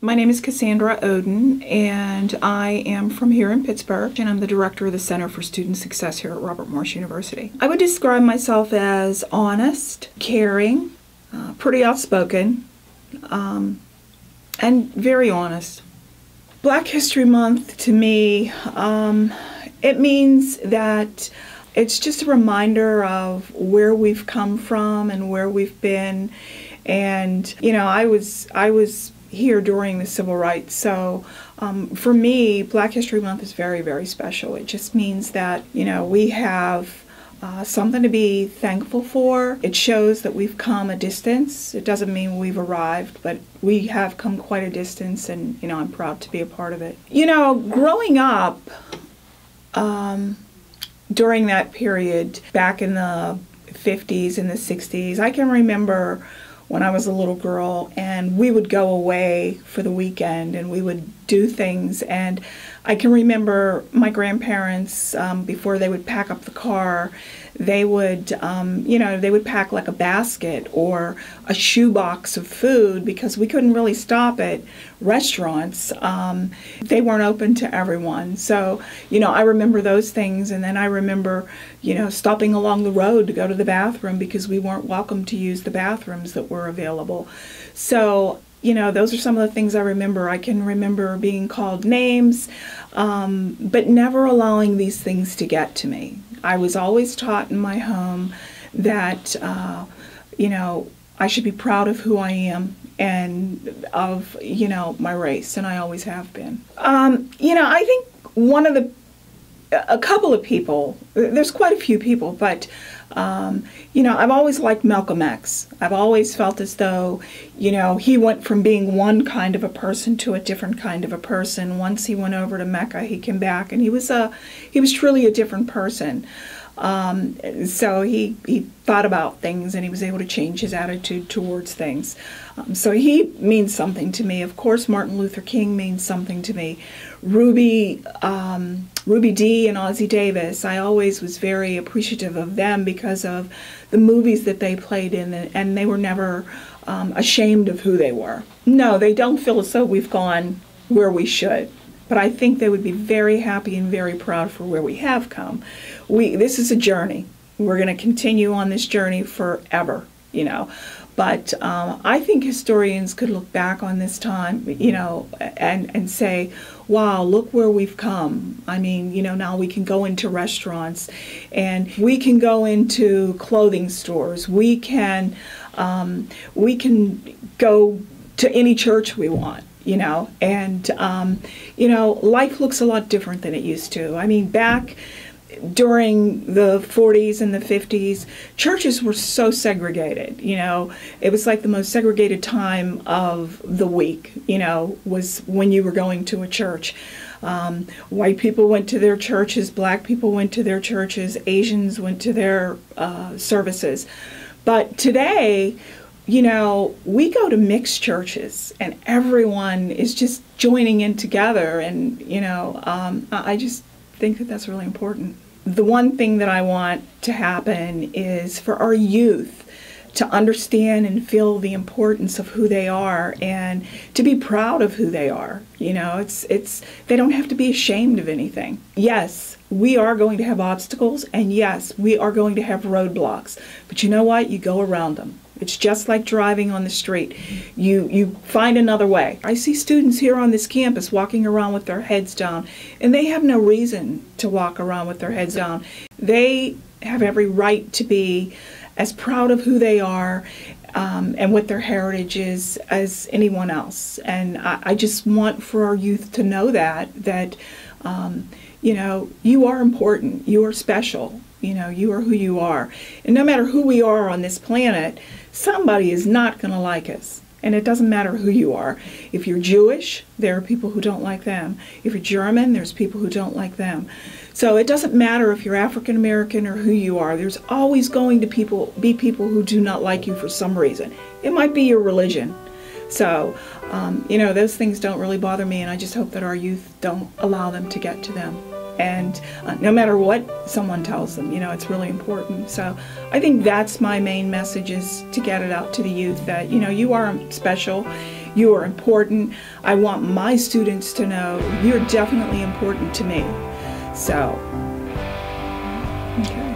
My name is Cassandra Oden, and I am from here in Pittsburgh, and I'm the director of the Center for Student Success here at Robert Morris University. I would describe myself as honest, caring, pretty outspoken, and very honest. Black History Month, to me, it means that it's just a reminder of where we've come from and where we've been. And, you know, I was here during the civil rights, so for me, Black History Month is very, very special. It just means that, you know, we have something to be thankful for. It shows that we've come a distance. It doesn't mean we've arrived, but we have come quite a distance, and, you know, I'm proud to be a part of it. You know, growing up during that period, back in the 50s and the 60s, I can remember when I was a little girl, and we would go away for the weekend and we would do things. And I can remember my grandparents, before they would pack up the car, they would, you know, they would pack like a basket or a shoebox of food, because we couldn't really stop at restaurants. They weren't open to everyone. So, you know, I remember those things. And then I remember, you know, stopping along the road to go to the bathroom because we weren't welcome to use the bathrooms that were available. So, you know, those are some of the things I remember. I can remember being called names, but never allowing these things to get to me. I was always taught in my home that, you know, I should be proud of who I am and of, you know, my race, and I always have been. You know, I think a couple of people, there's quite a few people, but you know, I've always liked Malcolm X. I've always felt as though, you know, he went from being one kind of a person to a different kind of a person. Once he went over to Mecca, he came back, and he was truly a different person. So he thought about things, and he was able to change his attitude towards things. So he means something to me. Of course, Martin Luther King means something to me. Ruby Dee and Ossie Davis, I always was very appreciative of them because of the movies that they played in, and they were never ashamed of who they were. No, they don't feel as though we've gone where we should. But I think they would be very happy and very proud for where we have come. This is a journey. We're going to continue on this journey forever, you know. But I think historians could look back on this time, you know, and say, wow, look where we've come. I mean, you know, now we can go into restaurants, and we can go into clothing stores. We can go to any church we want. You know, and, you know, life looks a lot different than it used to. I mean, back during the 40s and the 50s, churches were so segregated, you know. It was like the most segregated time of the week, you know, was when you were going to a church. White people went to their churches, black people went to their churches, Asians went to their services. But today, you know, we go to mixed churches, and everyone is just joining in together, and, you know, I just think that that's really important. The one thing that I want to happen is for our youth to understand and feel the importance of who they are, and to be proud of who they are. You know, they don't have to be ashamed of anything. Yes, we are going to have obstacles, and yes, we are going to have roadblocks, but you know what? You go around them. It's just like driving on the street. You find another way. I see students here on this campus walking around with their heads down, and they have no reason to walk around with their heads down. They have every right to be as proud of who they are and what their heritage is as anyone else. And I just want for our youth to know that you know, you are important. You are special. You know, you are who you are. And no matter who we are on this planet, somebody is not going to like us. And it doesn't matter who you are. If you're Jewish, there are people who don't like them. If you're German, there's people who don't like them. So it doesn't matter if you're African American or who you are. There's always going to be people who do not like you for some reason. It might be your religion. So, you know, those things don't really bother me, and I just hope that our youth don't allow them to get to them. And no matter what someone tells them, you know, it's really important. So I think that's my main message, is to get it out to the youth that, you know, you are special, You are important. I want my students to know you're definitely important to me. So, okay.